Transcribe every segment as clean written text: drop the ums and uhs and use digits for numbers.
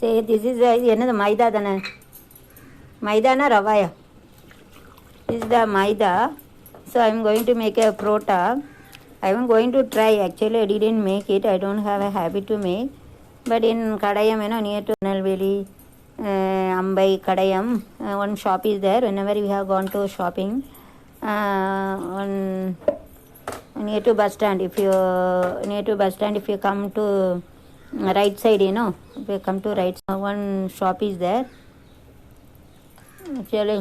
Say this is என்னது மைதா தானே, மைதானா ரவாயா? This is the maida. So I am going to make a prota. I am going to try. Actually, I didn't make it. I don't have a habit to make. But in Kadayam, near to Nalveli, Ambai, Kadayam, one shop is there. Whenever we have gone to shopping, on near to bus stand. If you come to right side, if you come to right side, one shop is there. Actually,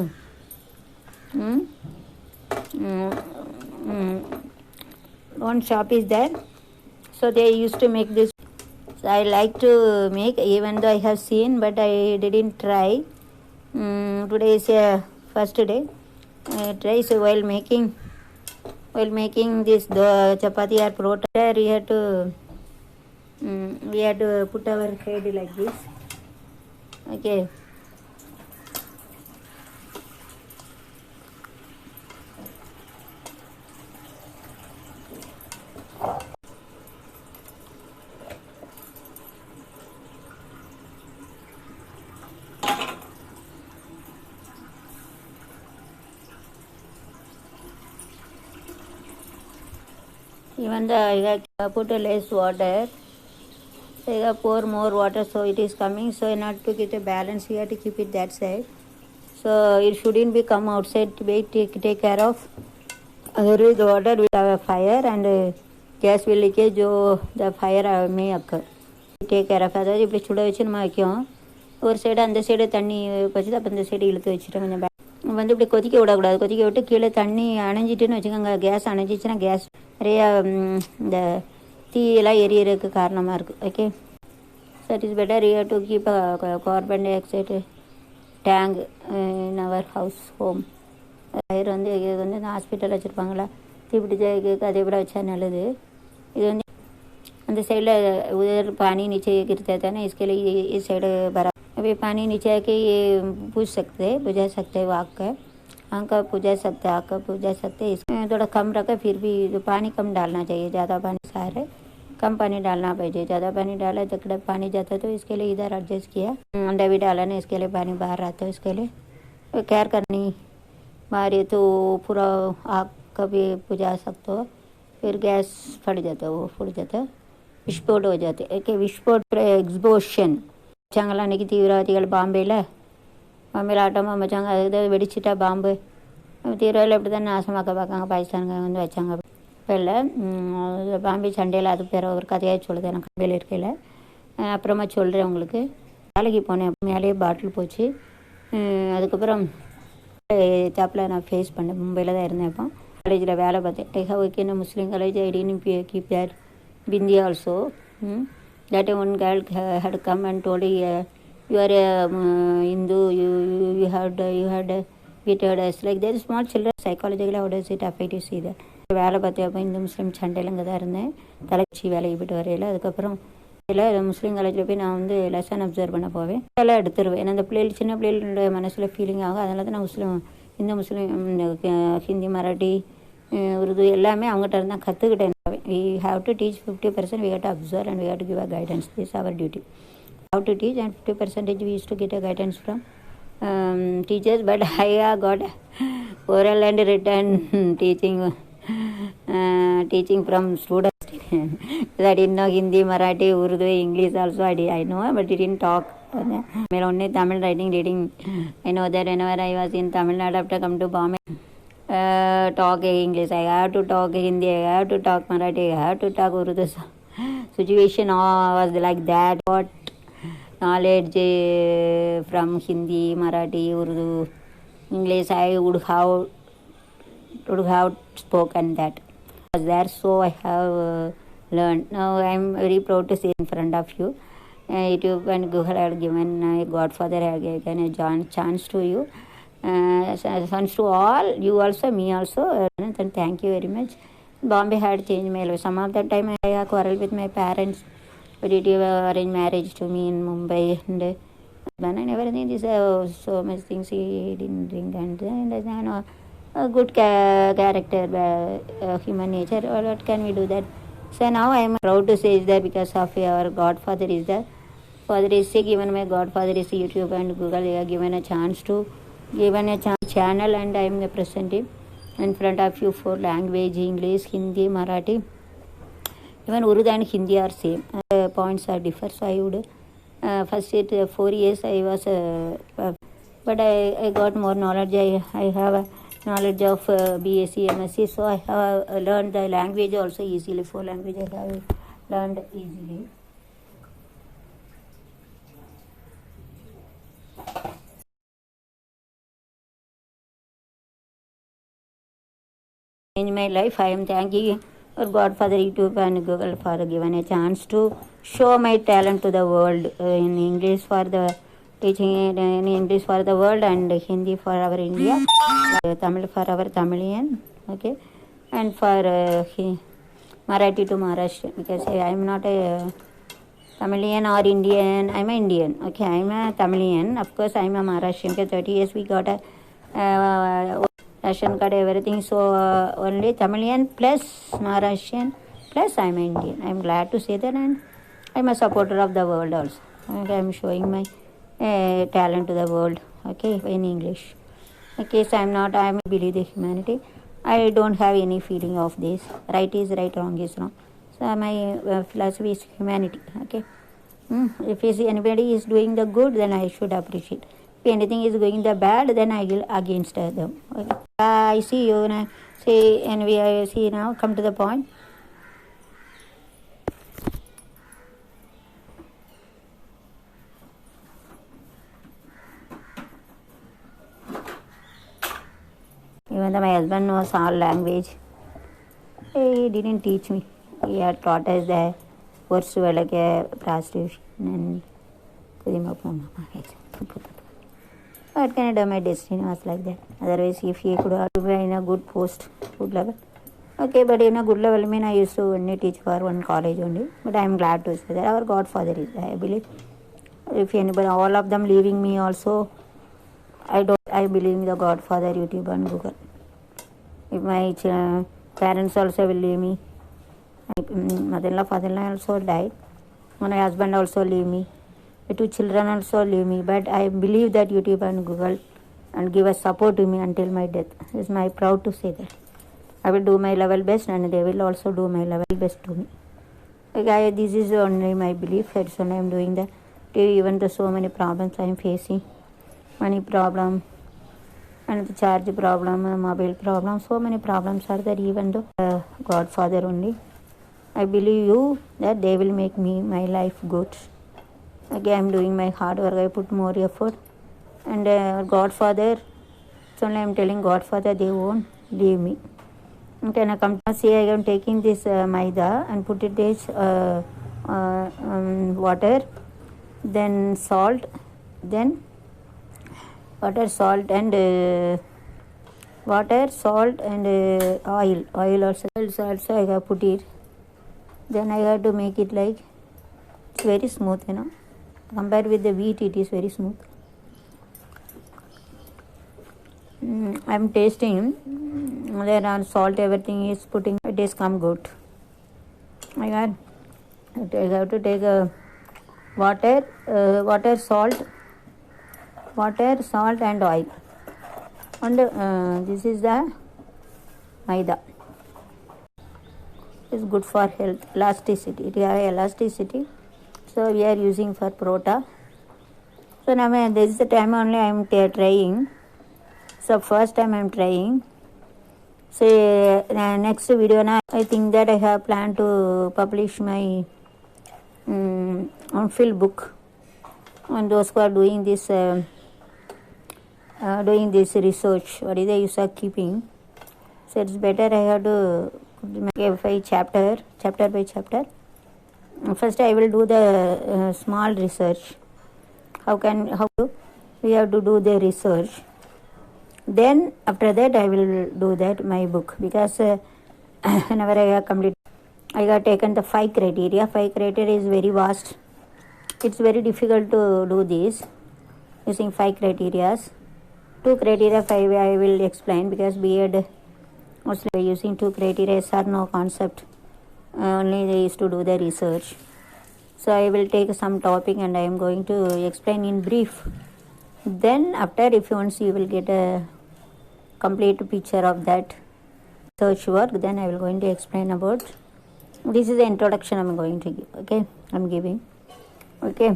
one shop is there. So they used to make this. So I like to make, even though I have seen, but I didn't try. Today is a first day. I try. So while making this chapati or prota, we had to put our head like this. Okay. Even though I put a less water, so I pour more water, so it is coming. So in order to get a balance, you have to keep it that side. So it shouldn't be come outside. Take care of. Otherwise, the water will have a fire and gas will leakage. The fire may occur. Take care of. அதாவது இப்படி சுட வச்சு நம்ம வைக்கும். ஒரு side அந்த side தண்ணி வச்சுட்டு அப்போ இந்த சைடு இழுத்து வச்சுட்டு கொஞ்சம் வந்து இப்படி கொதிக்க விடக்கூடாது. கொதிக்க விட்டு கீழே தண்ணி அணைஞ்சிட்டுன்னு வச்சுக்கோங்க. கேஸ் அணைஞ்சிச்சுன்னா கேஸ் நிறையா இந்த தீயெல்லாம் எரியறதுக்கு காரணமாக இருக்குது. Okay, so it is better you to keep carbon dioxide tank in our house home. Fire வந்து இது வந்து இந்த ஹாஸ்பிட்டல் வச்சுருப்பாங்களா, தீப்பிடிச்ச அதே விட வச்சா நல்லது. இது வந்து அந்த साइड उधर पानी नीचे गिरता था ना, इसके लिए इस साइड भरा. अभी पानी नीचे आके ये बुझा सकते हैं आग का, आग का बुझा सकते हैं, आग का बुझा सकते हैं. इसमें थोड़ा कम रखा, फिर भी पानी कम डालना चाहिए. ज़्यादा पानी सारे कम पानी डालना चाहिए. ज़्यादा पानी डाला तो कड़ा पानी जाता, तो इसके लिए इधर एडजस्ट किया. अंडा भी डाला ना, इसके लिए पानी बाहर आता है. इसके लिए केयर करनी बाहर है तो पूरा आग का भी बुझा सकते हो. फिर गैस फट जाता है, वो फूट जाता है, विस्फोट हो जाते. ओके, विस्फोट எக்ஸ்போஷன் வச்சாங்களா அன்றைக்கி தீவிரவாதிகள் பாம்பேயில் ஆட்டமாக வச்சாங்க. அதுதான் வெடிச்சிட்டா பாம்பு. தீவிரவாதிகள் இப்படி தான் நாசமாக்க பார்க்காங்க, பாகிஸ்தானுங்க வந்து வச்சாங்க. இப்போ இல்லை, பாம்பே சண்டையில் அது பேர் ஒரு கதையாக சொல்லுது எனக்கு பாம்பேயில் இருக்கையில். அப்புறமா சொல்கிறேன் உங்களுக்கு. வேலைக்கு போனேன், மேலேயே பாட்டில் போச்சு. அதுக்கப்புறம் தாப்பில் நான் ஃபேஸ் பண்ணேன். மும்பையில் தான் இருந்தேன். இப்போ காலேஜில் வேலை பார்த்தேன். ஓகே, முஸ்லீம் காலேஜ் ஐடின்னு keep that Bindi also. That one girl had come and told you are a Hindu, you had beated us. Like there is small children, psychologically how does it affect you, see that. வேலை பார்த்தப்போ இந்த முஸ்லீம் சண்டையில் அங்கே தான் இருந்தேன். தலைச்சி வேலைக்கு போய்ட்டு வரையில். அதுக்கப்புறம் இல்லை முஸ்லீம் காலேஜில் போய் நான் வந்து லெசன் அப்சர்வ் பண்ண போவேன். எல்லாம் எடுத்துருவேன். ஏன்னா அந்த பிள்ளைகள் சின்ன பிள்ளைகளோட மனசில் ஃபீலிங் ஆகும். அதனால தான் நான் இந்த முஸ்லீம் ஹிந்தி, மராட்டி, உருது எல்லாமே அவங்ககிட்ட இருந்தால் கற்றுக்கிட்டேன். We have to teach 50%, we have to observe and we have to give a guidance. This is our duty. How to teach, and 50% we used to get a guidance from teachers. But I got oral and written teaching from students. I didn't know Hindi, Marathi, Urdu, English also I know, but I didn't talk. I only Tamil writing, reading. I know that whenever I was in Tamil Nadu, after come to Bombay, talk English, I have to talk Hindi, I have to talk Marathi, I have to talk Urdu. Situation was like that. What knowledge from Hindi, Marathi, Urdu, English I would have spoken that. Was there, so I have learned. Now I am very proud to say in front of you. YouTube and Google have given Godfather have given a chance to you. Thanks to all, you also, me also, and thank you very much. Bombay had changed my life. Some of that time I quarreled with my parents, but it arranged marriage to me in Mumbai, and I never think this so much things he didn't drink, and a good character, human nature. What can we do that? So now I am proud to say is that because of our Godfather is there. Father is sick, even my godfather is YouTube and Google. They are given a chance to given a channel, and I am presenting in front of you for language English, Hindi, Marathi. Even Urdu and Hindi are same. Points are differ. So I would first 4 years I was, but I got more knowledge. I have a knowledge of BSc, MSc. So I have learned the language also easily. 4 languages I have learned easily. In my life, I am thanking our Godfather YouTube and Google for given a chance to show my talent to the world in English for the teaching in English for the world, and Hindi for our India, Tamil for our Tamilian, okay, and for Marathi to Maharashtra, because I am not a Tamilian or Indian. I am an Indian, okay, I am a Tamilian. Of course, I am a Maharashtrian. Okay, 30 years we got a ration card, everything. So only Tamilian plus Maharashtrian plus I am Indian. I am glad to say that, and I am a supporter of the world also. Okay, I am showing my talent to the world. Okay, in English. Okay, so I am believe the humanity. I don't have any feeling of this. Right is right, wrong is wrong. So my philosophy is humanity. Okay. If anybody is doing the good, then I should appreciate. If anything is going the bad, then I will against them. Okay. I see you now. See, and we see now. Come to the point. Even though my husband knows all language, he didn't teach me. He had taught us the words like prostitution and what can I do? My destiny was like that. Otherwise, if he could have been in a good post, good level. Okay, but in a good level, I mean, I used to only teach for one college only. But I am glad to say that our Godfather is, I believe. If anybody, all of them leaving me also, I believe in the Godfather, YouTube and Google. If my parents also will leave me, my mother-in-law, father-in-law also died. My husband also leave me. My 2 children also leave me. But I believe that YouTube and Google and give a support to me until my death. It's my proud to say that. I will do my level best, and they will also do my level best to me. Like this is only my belief. That's only I am doing that. Even the so many problems I am facing, money problem, and the charge problem, mobile problem, so many problems are there. Even though Godfather only, I believe you that they will make me my life good. Again, I am doing my hard work. I put more effort, and Godfather. So only I am telling Godfather they won't leave me. Okay, now come to see, I am taking this maida and put it this water, then salt, then water, salt, and oil. Oil also I have put it. Then I have to make it like it's very smooth, you know. Compared with the wheat, it is very smooth. I am tasting. There are salt, everything is putting. It is come good. I have to take water, salt, and oil. And this is the maida. It's good for health, elasticity. It has elasticity. So we are using for prota. So now this is the time only I am trying. So first time I am trying. So next video now I think that I have planned to publish my on-field book on those who are doing this research. What is the use of keeping? So it's better I have to make a chapter by chapter. First I will do the small research. How we have to do the research. Then after that I will do that my book, because whenever I have completed, I have taken the 5 criteria. 5 criteria is very vast. It's very difficult to do this using 5 criteria. 2 criteria, 5 I will explain, because B.Ed mostly using 2 criteria, yes or no concept. Only they used to do the research. So I will take some topic and I am going to explain in brief. Then after, if once you will get a complete picture of that search work, then I will going to explain about. This is the introduction I am going to give. Okay, I am giving. Okay.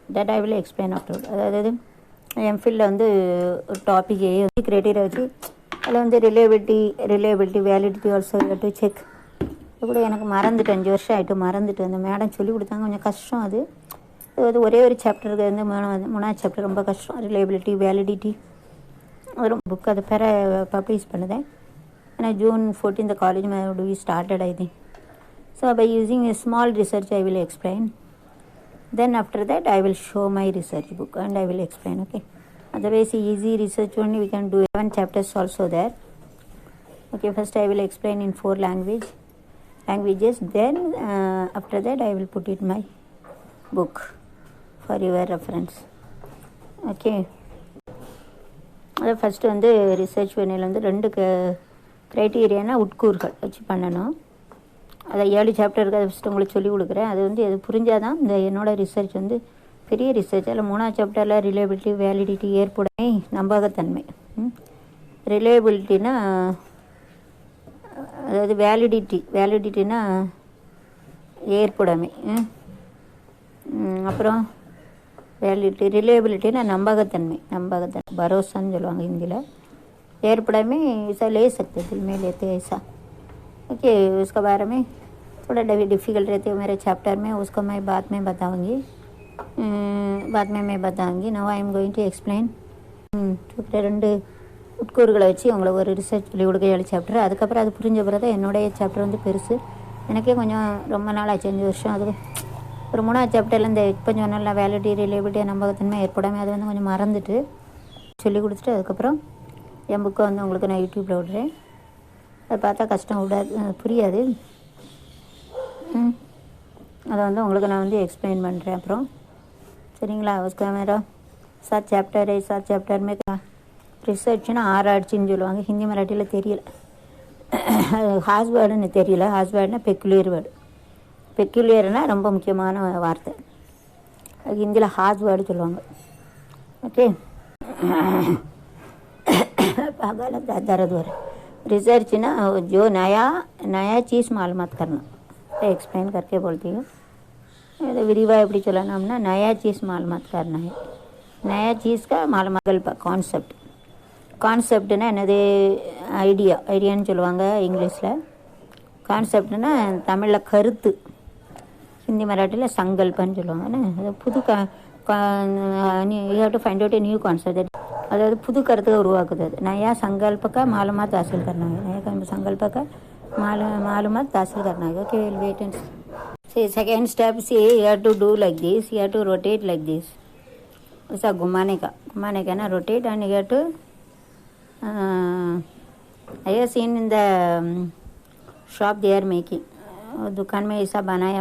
That I will explain after. அதாவது எம்ஃபில்ல வந்து ஒரு topic வந்து criteria வச்சு அதில் வந்து reliability validity also to check. இது கூட எனக்கு மறந்துட்டு 5 வருஷம் ஆகிட்டு மறந்துட்டு அந்த மேடம் சொல்லி கொடுத்தாங்க. கொஞ்சம் கஷ்டம் அது. அது ஒரே ஒரு சாப்டருக்கு வந்து 3ஆவது சாப்டர் ரொம்ப கஷ்டம். ரிலேபிலிட்டி வேலிடிட்டி ஒரு புக் அது பேர பப்ளிஷ் பண்ணுதேன். ஆனால் June 14 the college we started I think. So by using a small research I will explain. Then after that I will show my research book and I will explain. Okay, otherwise easy research only we can do 7 chapters also there. Okay, first I will explain in 4 languages. Then after that I will put it my book for your reference. Okay, first வந்து research வேணையில் வந்து 2 க்ரைட்டீரியானா உட்கூறுகள் வச்சு பண்ணணும். அதை 7 சாப்டருக்கு அதை first உங்களுக்கு சொல்லிக் கொடுக்குறேன். அது வந்து எது புரிஞ்சால் தான் இந்த என்னோடய ரிசர்ச் வந்து பெரிய ரிசர்ச். அதில் 3ஆவது சாப்டரில் ரிலேபிலிட்டி வேலிடிட்டி ஏற்புடைமை நம்பகத்தன்மை. ரிலேபிலிட்டினா அதாவது வேலிடிட்டினா ஏற்புடைமை. அப்புறம் ரிலேபிலிட்டினா நம்பகத்தன்மை பரோசான்னு சொல்லுவாங்க ஹிந்தியில். ஏற்புடைமை ऐसा ले सकते दिल में लेते ऐसा. ओके, उसके बारे में थोड़ा डिफ़िकल्ट रहते हैं मेरे चैप्टर में, उसको मैं बाद में बताऊंगी. Now I am going to explain. 2 உட்கூறுகளை வச்சு உங்களுக்கு ஒரு ரிசர்ச் சொல்லி கொடுக்க 7 சாப்டர். அதுக்கப்புறம் அது புரிஞ்ச பிறகு தான் என்னுடைய சாப்டர் வந்து பெருசு. எனக்கே கொஞ்சம் ரொம்ப நாள் ஆச்சு, 5 வருஷம். அது ஒரு 3ஆவது சாப்டரில் இந்த இப்போ சொன்ன வேலிடிட்டி ரிலேபிலிட்டி நம்பகத்தன்மை ஏற்படாமல் அது வந்து கொஞ்சம் மறந்துட்டு சொல்லி கொடுத்துட்டு அதுக்கப்புறம் என் புக்கை வந்து உங்களுக்கு நான் யூடியூப்பில் விடுறேன். அதை பார்த்தா கஷ்டம் புரியாது. அதை வந்து உங்களுக்கு நான் வந்து எக்ஸ்பிளைன் பண்ணுறேன் அப்புறம். சரிங்களா? उसका मेरा 7 चैप्टर है. 7 चैप्टर में ரிசர்ச்னா ஆராய்ச்சின்னு சொல்லுவாங்க. ஹிந்தி மராட்டியில் தெரியல. ஹாஸ் வேர்டுன்னு தெரியல. ஹாஸ் வேர்டுனா பெக்குலியர் வேர்டு. பெக்குலியர்னா ரொம்ப முக்கியமான வார்த்தை. அது ஹிந்தியில் ஹாஸ் வேர்டு சொல்லுவாங்க. ஓகே, दर्द हो रहा है. रिसर्च ना जो नया चीज़ मालूमात करना, एक्सप्लेन करके बोलती हूँ. विरिवा எப்படி சொல்லணும்னா नया चीज़ मालूमात करना है. नया चीज़ का मालूमात கான்செப்ட்னா என்னது? ஐடியான்னு சொல்லுவாங்க இங்கிலீஷில். கான்செப்ட்னா தமிழில் கருத்து, ஹிந்தி மராட்டியில் சங்கல்பன்னு சொல்லுவாங்க. அது புது you have to find out a new concept. அதாவது புது கருத்துக்கு உருவாக்குது. அது नया संकल्प का मालूमात हासिल करना है. नया संकल्प का मालूमात हासिल करना है. Okay, we'll wait and see. Second step, see, you have to do like this. You have to rotate like this. ऐसा घुमाने का ना, rotate and you have to I have seen in the shop they are making. दुकान में ऐसा बनाया